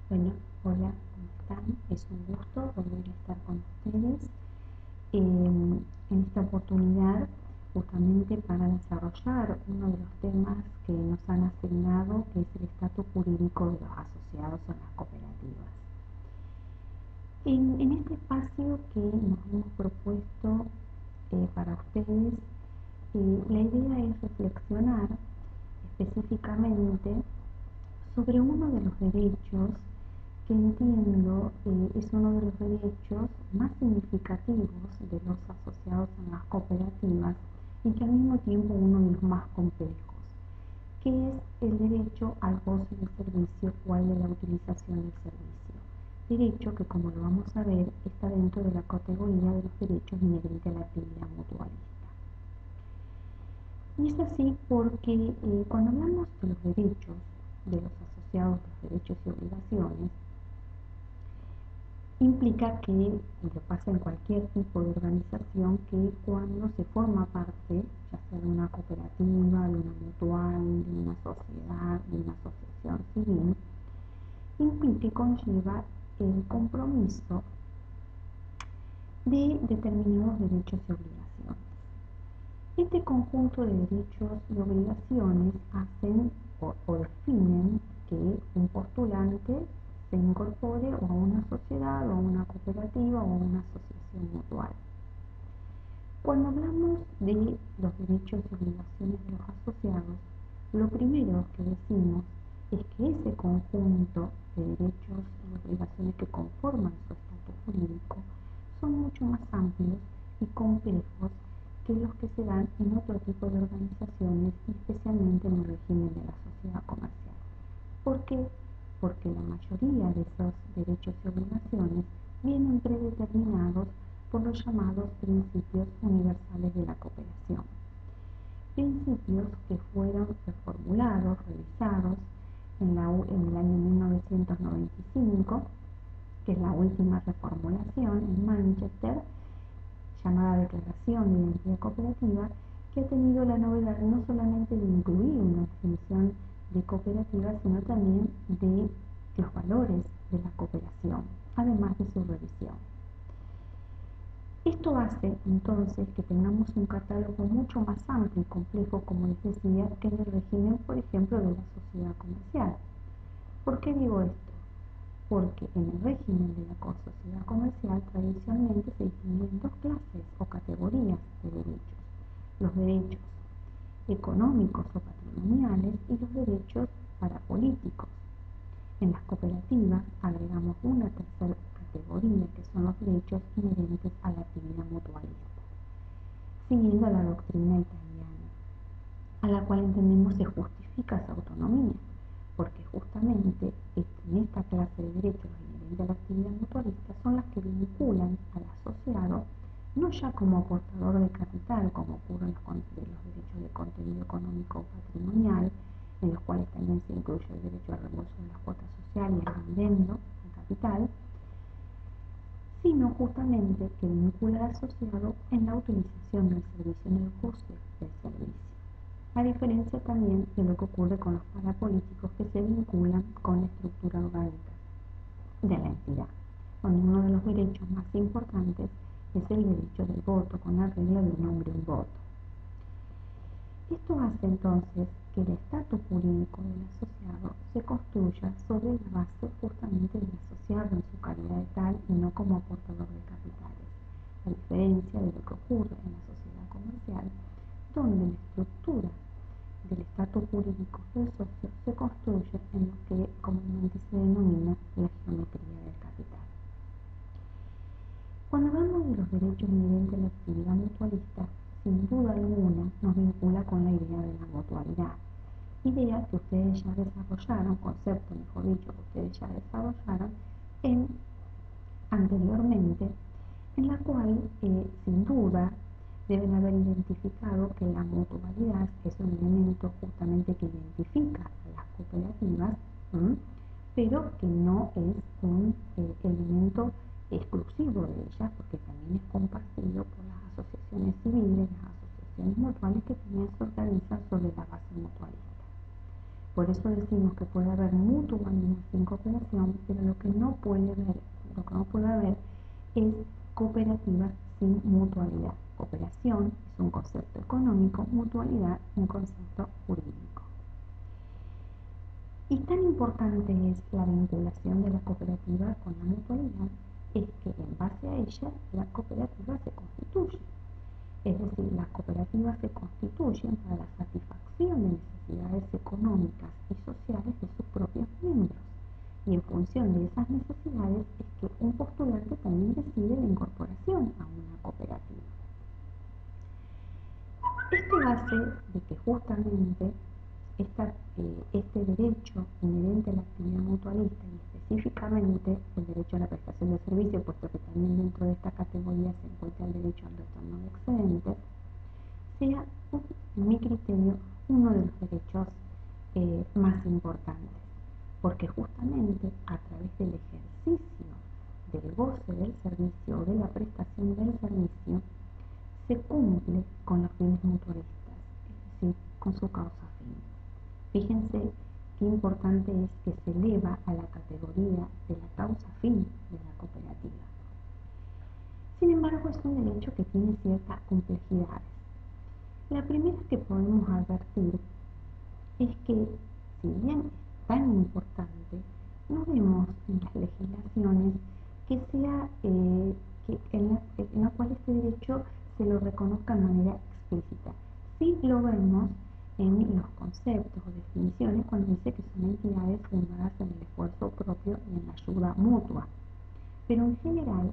Bueno, hola, ¿cómo están? Es un gusto volver a estar con ustedes en esta oportunidad justamente para desarrollar uno de los temas que nos han asignado, que es el estatus jurídico de los asociados en las cooperativas. En este espacio que nos hemos propuesto para ustedes, la idea es reflexionar específicamente sobre uno de los derechos que entiendo es uno de los derechos más significativos de los asociados en las cooperativas y que al mismo tiempo uno de los más complejos, que es el derecho al goce del servicio o al de la utilización del servicio. Derecho que, como lo vamos a ver, está dentro de la categoría de los derechos inherentes a la actividad mutualista. Y es así porque cuando hablamos de los derechos de los asociados, los derechos y obligaciones, implica que, y lo pasa en cualquier tipo de organización, que cuando se forma parte, ya sea de una cooperativa, de una mutual, de una sociedad, de una asociación civil, implica y conlleva el compromiso de determinados derechos y obligaciones. Este conjunto de derechos y obligaciones hacen o definen que un postulante se incorpore o a una sociedad o a una cooperativa o a una asociación mutual. Cuando hablamos de los derechos y obligaciones de los asociados, lo primero que decimos es que ese conjunto de derechos y obligaciones que conforman su estatus jurídico son mucho más amplios y complejos que los que se dan en otro tipo de organizaciones, especialmente en el régimen de la sociedad comercial. ¿Por qué? Porque la mayoría de esos derechos y obligaciones vienen predeterminados por los llamados principios universales de la cooperación. Principios que fueron reformulados, revisados en el año 1995, que es la última reformulación en Manchester, llamada Declaración de Identidad Cooperativa, que ha tenido la novedad no solamente de incluir una definición de cooperativa, sino también de los valores de la cooperación, además de su revisión. Esto hace entonces que tengamos un catálogo mucho más amplio y complejo, como les decía, que en el régimen, por ejemplo, de la sociedad comercial. ¿Por qué digo esto? Porque en el régimen de la sociedad comercial tradicionalmente se distinguen dos clases o categorías de derechos: los derechos económicos o patrimoniales y los derechos parapolíticos. En las cooperativas agregamos una tercera categoría, que son los derechos inherentes a la actividad mutualista, siguiendo la doctrina italiana, a la cual entendemos se justifica su autonomía, porque justamente en esta clase de derechos inherentes a la actividad mutualista son las que vinculan al asociado no ya como aportador de capital, como ocurre en los derechos de contenido económico o patrimonial, en los cuales también se incluye el derecho al reembolso de las cuotas sociales y el dividendo al capital, sino justamente que vincula al asociado en la utilización del servicio, en el goce del servicio. A diferencia también de lo que ocurre con los parapolíticos, que se vinculan con la estructura orgánica de la entidad, donde uno de los derechos más importantes es el derecho del voto, con la regla de un hombre un voto. Esto hace entonces que el estatus jurídico del asociado se construya sobre la base justamente del asociado en su calidad de tal y no como aportador de capitales, a diferencia de lo que ocurre en la sociedad comercial, donde la estructura del estatus jurídico del socio se construye en lo que comúnmente se denomina la geometría del capital. Cuando hablamos de los derechos inherentes a la actividad mutualista, sin duda alguna nos vincula con la idea de la mutualidad, idea que ustedes ya desarrollaron, concepto mejor dicho, que ustedes ya desarrollaron anteriormente, en la cual sin duda deben haber identificado que la mutualidad es un elemento justamente que identifica a las cooperativas, pero que no es un elemento exclusivo de ellas, porque también es compartido por las asociaciones civiles, las asociaciones mutuales, que también se organizan sobre la base mutualista. Por eso decimos que puede haber mutuo abandono sin cooperación, pero lo que no puede haber es cooperativa sin mutualidad. Cooperación es un concepto económico, mutualidad un concepto jurídico. Y tan importante es la vinculación de la cooperativa con la mutualidad, es que en base a ella la cooperativa se constituye. Es decir, las cooperativas se constituyen para la satisfacción de necesidades económicas y sociales de sus propios miembros. Y en función de esas necesidades es que un postulante también decide la incorporación a una cooperativa. Esto hace de que justamente este derecho inherente a la actividad mutualista y específicamente el derecho a la prestación de servicio, puesto que también dentro de esta categoría se encuentra el derecho al retorno de excedentes, sea, en mi criterio, uno de los derechos más importantes, porque justamente a través del ejercicio del goce del servicio o de la prestación del servicio se cumple con los fines mutualistas, es decir, con su causa fin. Fíjense qué importante es que se eleva a la categoría de la causa fin de la cooperativa. Sin embargo, es un derecho que tiene ciertas complejidades. La primera que podemos advertir es que, si bien es tan importante, no vemos en las legislaciones que sea en la cual este derecho se lo reconozca de manera explícita. Sí lo vemos en los conceptos o definiciones cuando dice que son entidades fundadas en el esfuerzo propio y en la ayuda mutua. Pero en general,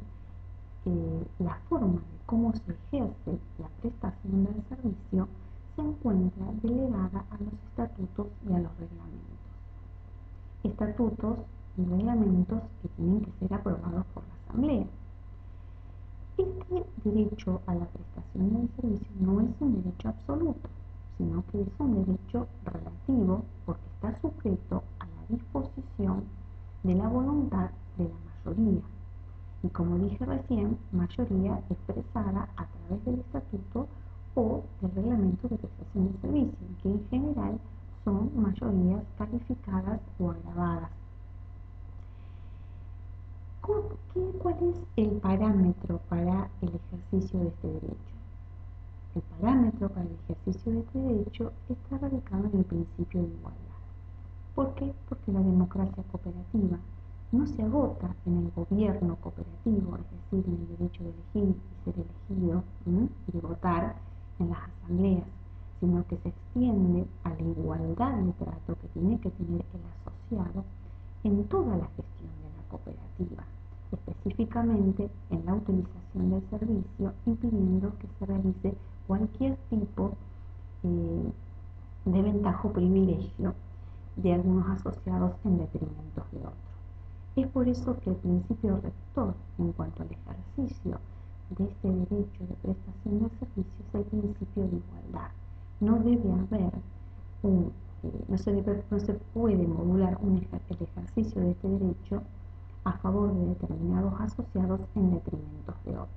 la forma de cómo se ejerce la prestación del servicio se encuentra delegada a los estatutos y a los reglamentos. Estatutos y reglamentos que tienen que ser aprobados por la Asamblea. Este derecho a la prestación del servicio no es un derecho absoluto, sino que es un derecho relativo porque está sujeto a la disposición de la voluntad de la mayoría. Y como dije recién, mayoría expresada a través del estatuto o del reglamento de prestación de servicio, que en general son mayorías calificadas o agravadas. ¿Cuál es el parámetro para el ejercicio de este derecho? El parámetro para el ejercicio de este derecho está radicado en el principio de igualdad. ¿Por qué? Porque la democracia cooperativa no se agota en el gobierno cooperativo, es decir, en el derecho de elegir y ser elegido y de votar en las asambleas, sino que se extiende a la igualdad de trato que tiene que tener el asociado en toda la gestión de la cooperativa, específicamente en la utilización del servicio, impidiendo que se realice cualquier tipo de ventaja o privilegio de algunos asociados en detrimento de otros. Es por eso que el principio rector en cuanto al ejercicio de este derecho de prestación de servicios es el principio de igualdad. No debe haber no se puede modular el ejercicio de este derecho a favor de determinados asociados en detrimento de otros,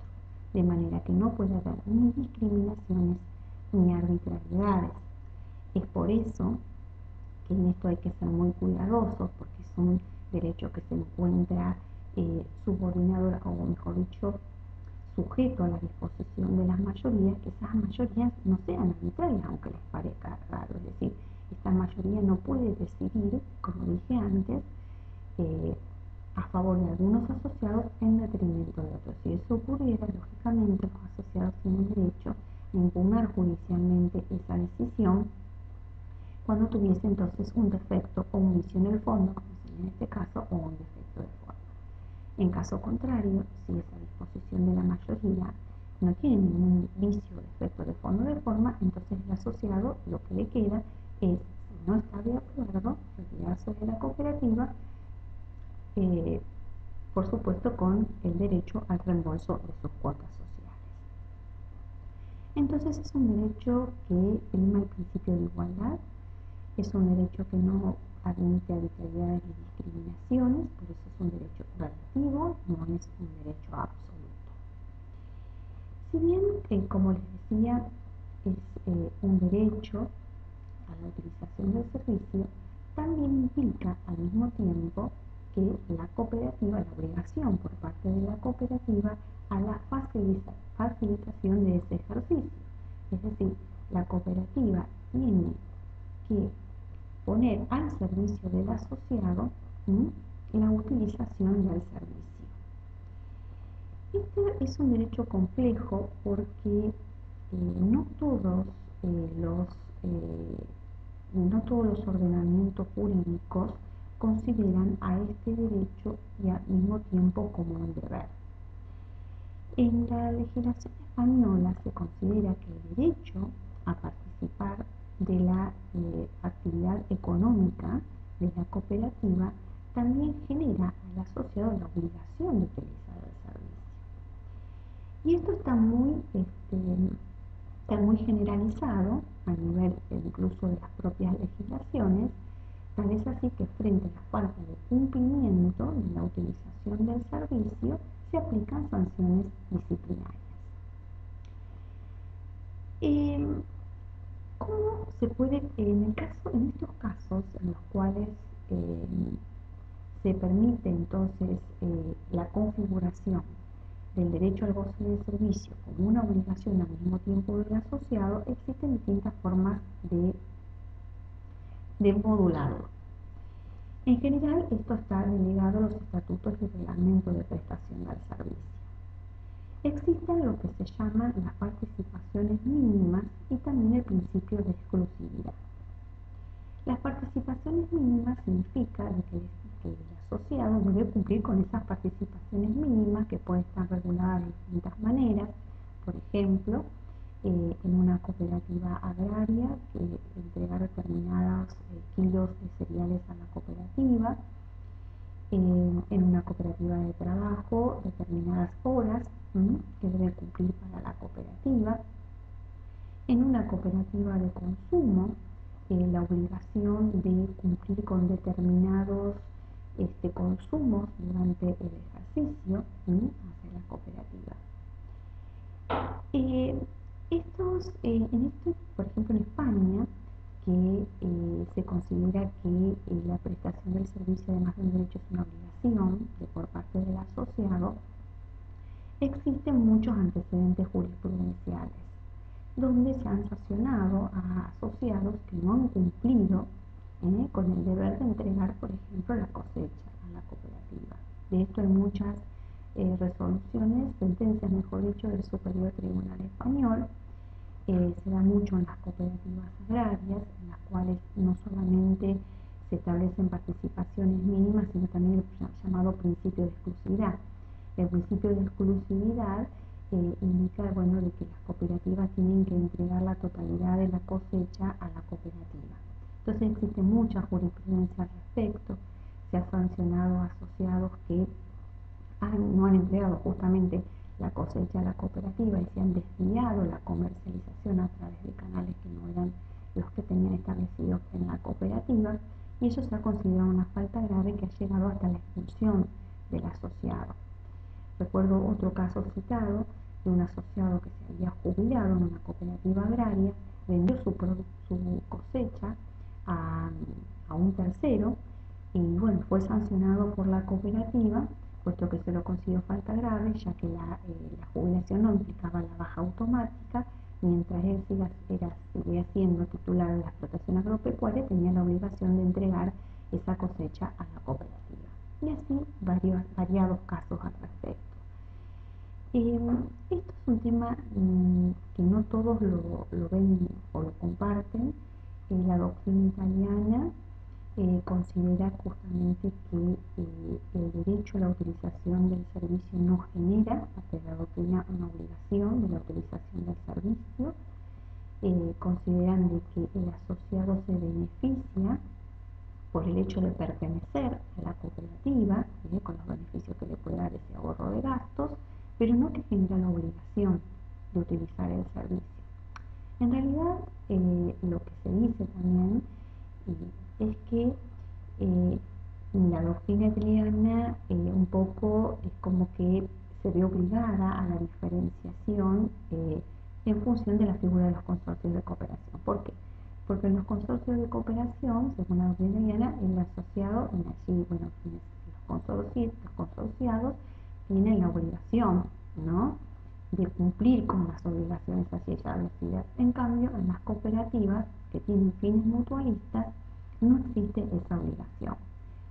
de manera que no puede haber ni discriminaciones ni arbitrariedades. Es por eso que en esto hay que ser muy cuidadosos, porque es un derecho que se encuentra subordinado, o mejor dicho, sujeto a la disposición de las mayorías, que esas mayorías no sean arbitrarias, aunque les parezca raro. Es decir, esta mayoría no puede decidir, como dije antes, a favor de algunos asociados en detrimento de otros. Si eso ocurriera, lógicamente los asociados tienen derecho a impugnar judicialmente esa decisión cuando tuviese entonces un defecto o un vicio en el fondo, como sería en este caso, o un defecto de forma. En caso contrario, si esa disposición de la mayoría no tiene ningún vicio o defecto de fondo o de forma, entonces el asociado lo que le queda es, si no está de acuerdo, retirarse de la cooperativa, por supuesto con el derecho al reembolso de sus cuotas sociales. Entonces es un derecho que prima el principio de igualdad, es un derecho que no admite arbitrariedades ni discriminaciones, por eso es un derecho relativo, no es un derecho absoluto. Si bien, como les decía, es un derecho a la utilización del servicio, también implica al mismo tiempo que la cooperativa, la obligación por parte de la cooperativa a la facilitación de ese ejercicio. Es decir, la cooperativa tiene que poner al servicio del asociado la utilización del servicio. Este es un derecho complejo porque no todos los no todos los ordenamientos jurídicos consideran a este derecho y al mismo tiempo como un deber. En la legislación española se considera que el derecho a participar de la actividad económica de la cooperativa también genera al asociado la obligación de utilizar el servicio. Y esto está muy generalizado a nivel incluso de las propias legislaciones, tal es así que frente a la falta de cumplimiento de la utilización del servicio se aplican sanciones disciplinarias. ¿Cómo se puede, en estos casos en los cuales se permite entonces la configuración del derecho al goce del servicio como una obligación al mismo tiempo del asociado, existen distintas formas de modularlo? En general, esto está delegado a los estatutos y reglamentos de prestación del servicio. Existen lo que se llaman las participaciones mínimas y también el principio de exclusividad. Las participaciones mínimas significa que el asociado debe cumplir con esas participaciones mínimas que pueden estar reguladas de distintas maneras. Por ejemplo, en una cooperativa agraria, entregar determinados kilos de cereales a la cooperativa. En una cooperativa de trabajo, determinadas horas que debe cumplir para la cooperativa. En una cooperativa de consumo, la obligación de cumplir con determinados consumos durante el ejercicio hacia la cooperativa. Por ejemplo, en España, que se considera que la prestación del servicio, además de un derecho, es una obligación por parte del asociado, existen muchos antecedentes jurisprudenciales donde se han sancionado a asociados que no han cumplido con el deber de entregar, por ejemplo, la cosecha a la cooperativa. De esto hay muchas resoluciones, sentencias, mejor dicho, del Superior Tribunal Español. Se da mucho en las cooperativas agrarias, en las cuales no solamente se establecen participaciones mínimas, sino también el llamado principio de exclusividad. El principio de exclusividad indica de que las cooperativas tienen que entregar la totalidad de la cosecha a la cooperativa. Entonces existe mucha jurisprudencia al respecto. Se ha sancionado a asociados que no han entregado justamente la cosecha a la cooperativa y se han desviado la comercialización a través de canales que no eran los que tenían establecidos en la cooperativa, y eso se ha considerado una falta grave que ha llegado hasta la expulsión del asociado. Recuerdo otro caso citado de un asociado que se había jubilado en una cooperativa agraria, vendió su cosecha a un tercero y fue sancionado por la cooperativa, puesto que se lo consideró falta grave, ya que la jubilación no implicaba la baja automática, mientras él seguía siendo titular de la explotación agropecuaria, tenía la obligación de entregar esa cosecha a la cooperativa. Y así variados casos al respecto. Esto es un tema que no todos lo ven o lo comparten. La doctrina italiana considera justamente que el derecho a la utilización del servicio no genera, ante la doctrina, una obligación de la utilización del servicio. Consideran de que el asociado se beneficia por el hecho de pertenecer a la cooperativa, con los beneficios que le puede dar ese ahorro de gastos, pero no que genera la obligación de utilizar el servicio. En realidad, lo que se dice también es que la doctrina italiana un poco es como que se ve obligada a la diferenciación en función de la figura de los consorcios de cooperación. ¿Por qué? Porque en los consorcios de cooperación, según la doctrina Diana, el asociado, y allí, bueno, los consorciados tienen la obligación, ¿no?, de cumplir con las obligaciones así establecidas. En cambio, en las cooperativas que tienen fines mutualistas, no existe esa obligación.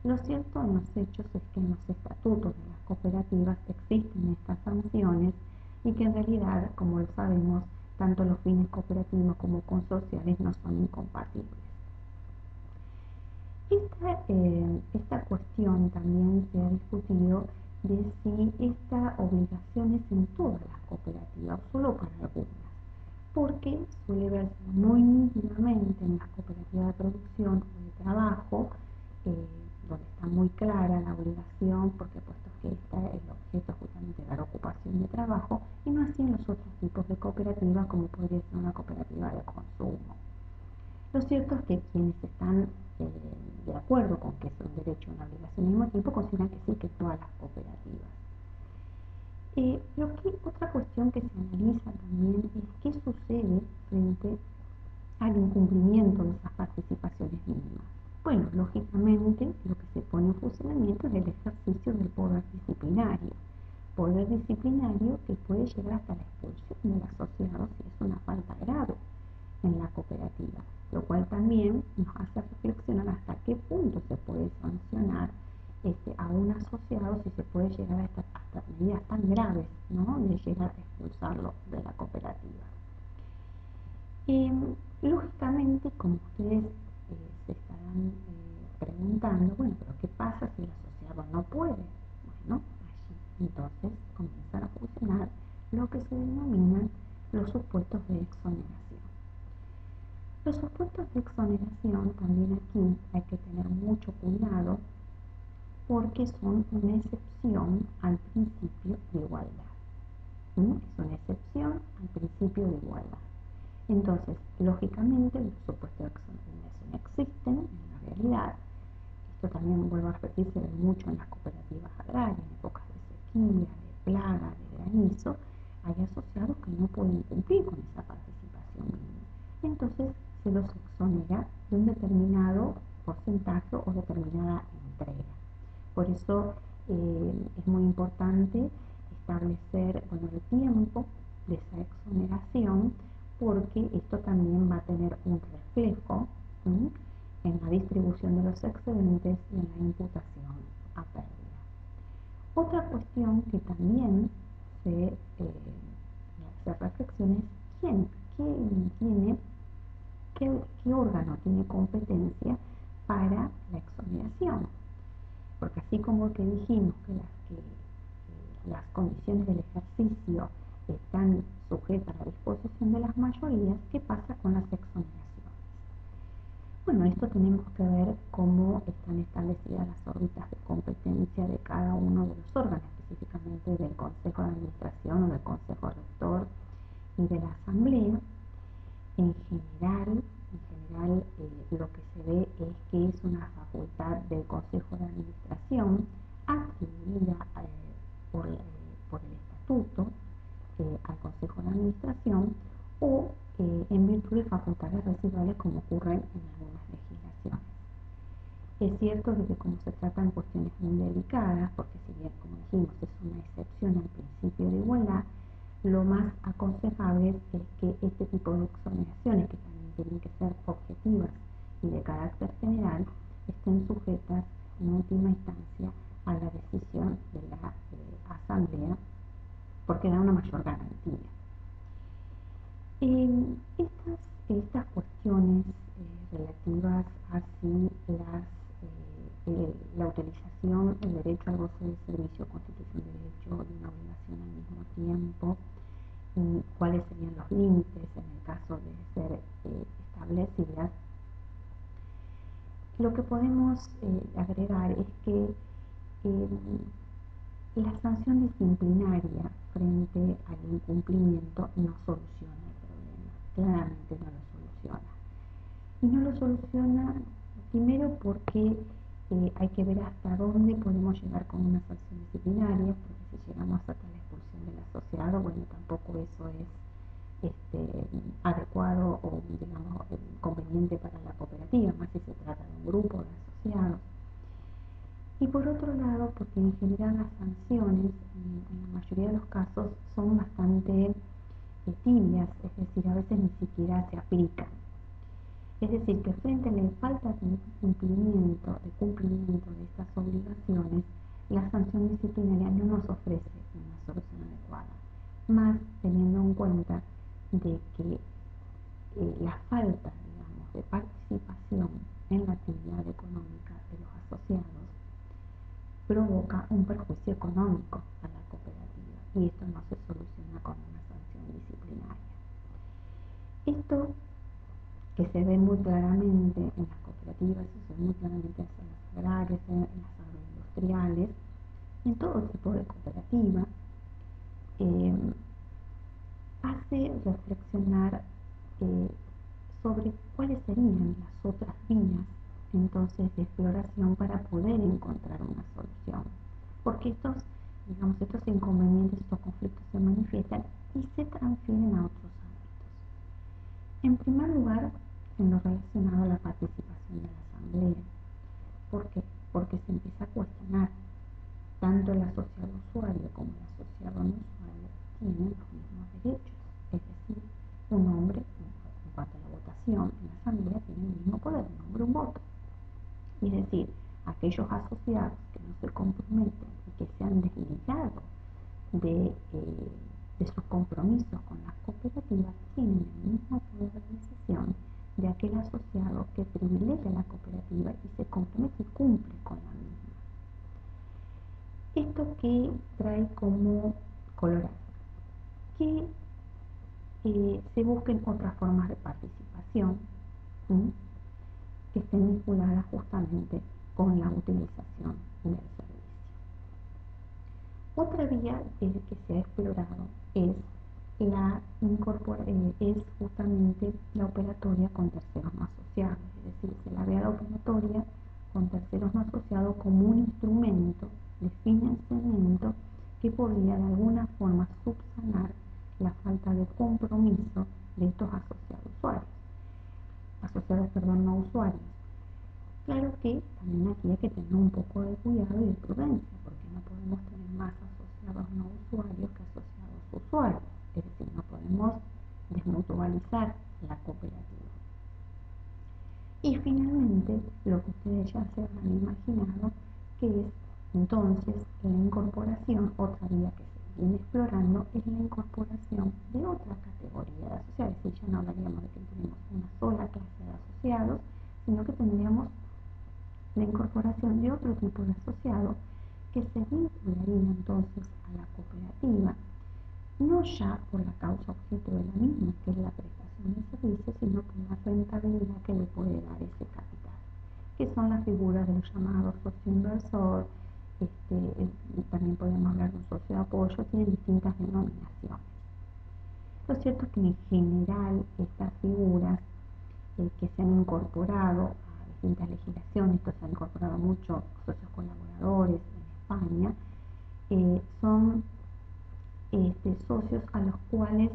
Lo cierto en los hechos es que en los estatutos de las cooperativas existen estas sanciones y que en realidad, como lo sabemos, tanto los fines cooperativos como consorciales no son incompatibles. Esta cuestión también se ha discutido de si esta obligación es en todas las cooperativas o solo para algunas, porque suele verse muy nítidamente en las cooperativas de producción o de trabajo, donde está muy clara la obligación, porque puesto que está el objeto justamente de la ocupación de trabajo, y no así en los otros tipos de cooperativas, como podría ser una cooperativa de consumo. Lo cierto es que quienes están de acuerdo con que es un derecho y una obligación al mismo tiempo consideran que sí, que todas las cooperativas. Otra cuestión que se analiza también es qué sucede frente al incumplimiento de esas participaciones mínimas. Bueno, lógicamente lo que se pone en funcionamiento es el ejercicio del poder disciplinario que puede llegar hasta la expulsión del asociado si es una falta grave en la cooperativa, lo cual también nos hace reflexionar hasta qué punto se puede sancionar a un asociado, si se puede llegar hasta medidas tan graves, ¿no?, de llegar a expulsarlo de la cooperativa. Lógicamente, como ustedes se estarán preguntando, bueno, pero ¿qué pasa si el asociado no puede? Bueno, allí entonces comienzan a funcionar lo que se denominan los supuestos de exoneración. Los supuestos de exoneración, también aquí hay que tener mucho cuidado porque son una excepción al principio de igualdad. Es una excepción al principio de igualdad. Entonces, lógicamente, los supuestos de exoneración existen en la realidad. Esto también, vuelvo a repetir, se ve mucho en las cooperativas agrarias, en épocas de sequía, de plaga, de granizo. Hay asociados que no pueden cumplir con esa participación mínima. Entonces, se los exonera de un determinado porcentaje o determinada entrega. Por eso es muy importante establecer, bueno, el tiempo de esa exoneración, porque esto también va a tener un reflejo en la distribución de los excedentes y en la imputación a pérdida. Otra cuestión que también se reflexiona es qué órgano tiene competencia para la exoneración. Porque así como que dijimos que las condiciones del ejercicio están sujetas a la disposición de las mayorías, ¿qué pasa con las exoneraciones? Bueno, esto tenemos que ver cómo están establecidas las órbitas de competencia de cada uno de los órganos, específicamente del Consejo de Administración o del Consejo Rector y de la Asamblea. En general, lo que se ve es que es una facultad del Consejo de Administración atribuida por el Estatuto al Consejo de Administración o en virtud de facultades residuales, como ocurre en algunas legislaciones. Es cierto de que como se tratan cuestiones muy delicadas, porque si bien, como dijimos, es una excepción al principio de igualdad, lo más aconsejable es que este tipo de exoneraciones, que también tienen que ser objetivas y de carácter general, estén sujetas en última instancia a la decisión de la Asamblea, porque da una mayor garantía. Estas cuestiones relativas a si la utilización, el derecho al goce del servicio constituye un derecho y una obligación al mismo tiempo, y cuáles serían los límites en el caso de ser establecidas, lo que podemos agregar es que la sanción disciplinaria frente al incumplimiento no soluciona el problema, claramente no lo soluciona. Y no lo soluciona primero porque hay que ver hasta dónde podemos llegar con una sanción disciplinaria, porque si llegamos hasta la expulsión del asociado, bueno, tampoco eso es adecuado o, digamos, conveniente para la cooperativa, más si se trata de un grupo de asociados. Y por otro lado, porque en general las sanciones, en la mayoría de los casos, son bastante tibias, es decir, a veces ni siquiera se aplican. Es decir, que frente a la falta de cumplimiento de estas obligaciones, la sanción disciplinaria no nos ofrece una solución adecuada, más teniendo en cuenta de que la falta, digamos, de participación en la actividad económica de los asociados provoca un perjuicio económico a la cooperativa y esto no se soluciona con una sanción disciplinaria. Esto que se ve muy claramente en las cooperativas, se ve muy claramente en las agrarias, en las agroindustriales, en todo tipo de cooperativa, hace reflexionar sobre cuáles serían las otras vías entonces de exploración para poder encontrar una solución. Porque estos inconvenientes, estos conflictos se manifiestan y se transfieren a otros ámbitos. En primer lugar, en lo relacionado a la participación de la asamblea. ¿Por qué? Porque se empieza a cuestionar tanto el asociado usuario como el asociado no usuario tienen los mismos derechos, es decir, un hombre, en cuanto a la votación, en la asamblea tiene el mismo poder, un hombre, un voto. Es decir, aquellos asociados que no se comprometen y que se han desligado de sus compromisos con las cooperativas tienen el mismo poder de decisión de aquel asociado que privilegia la cooperativa y se compromete y cumple con la misma. Esto que trae como colorado que se busquen otras formas de participación, ¿sí?, que estén vinculadas justamente con la utilización del servicio. Otra vía que se ha explorado es justamente la operatoria con terceros no asociados, es decir, se la ve a la operatoria con terceros no asociados como un instrumento de financiamiento que podría de alguna forma subsanar la falta de compromiso de estos no usuarios. Claro que también aquí hay que tener un poco de cuidado y de prudencia, porque no podemos tener más asociados no usuarios que asociados usuarios, es decir, no podemos desmutualizar la cooperativa. Y finalmente, lo que ustedes ya se habrán imaginado, que es entonces la incorporación, otra vía que se viene explorando, es la incorporación de otra categoría de asociados. Es decir, ya no hablaríamos de que tenemos una sola clase de asociados, sino que tendríamos la incorporación de otro tipo de asociado que se vincularía entonces a la cooperativa, no ya por la causa objeto de la misma, que es la prestación de servicios, sino por la rentabilidad que le puede dar ese capital, que son las figuras de los llamados socio inversor, también podemos hablar de un socio de apoyo, tienen distintas denominaciones. Lo cierto es que en general estas figuras que se han incorporado a distintas legislaciones, esto se han incorporado muchos socios colaboradores en España, son socios a los cuales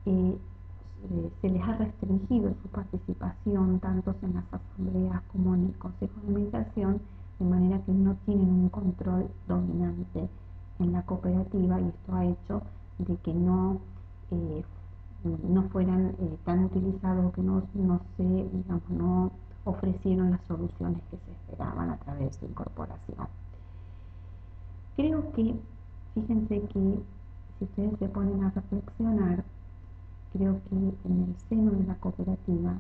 se les ha restringido su participación tanto en las asambleas como en el consejo de administración, de manera que no tienen un control dominante en la cooperativa, y esto ha hecho de que no fueran tan utilizados, que no ofrecieron las soluciones que se esperaban a través de su incorporación. Creo que, fíjense que si ustedes se ponen a reflexionar, creo que en el seno de la cooperativa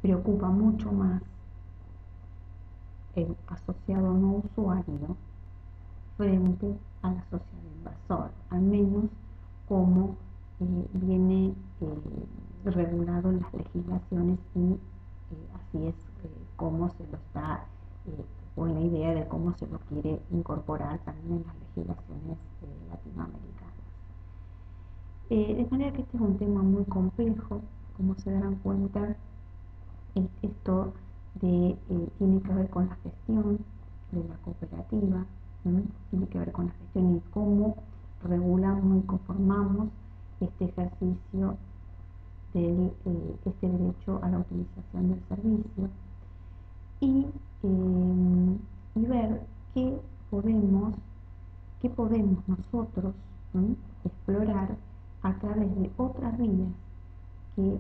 preocupa mucho más el asociado no usuario frente al asociado inversor, al menos como viene regulado en las legislaciones, y así es como se lo está, con la idea de cómo se lo quiere incorporar también en las legislaciones latinoamericanas. De manera que este es un tema muy complejo, como se darán cuenta. Esto tiene que ver con la gestión de la cooperativa, tiene que ver con la gestión y cómo regulamos y conformamos este ejercicio este derecho a la utilización del servicio y, ver qué podemos, nosotros explorar a través de otras vías que,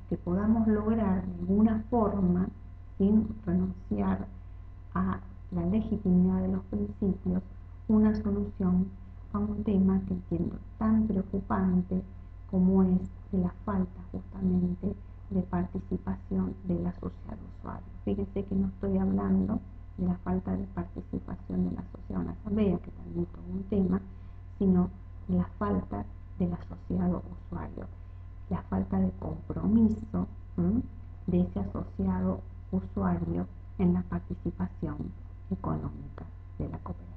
que podamos lograr de alguna forma, sin renunciar a la legitimidad de los principios, una solución a un tema que entiendo tan preocupante como es de la falta justamente de participación de la sociedad usuaria. Fíjense que no estoy hablando de la falta de participación de la sociedad en la asamblea, que también es todo un tema, sino de la falta de la sociedad usuario, la falta de compromiso de ese asociado usuario en la participación económica de la cooperativa.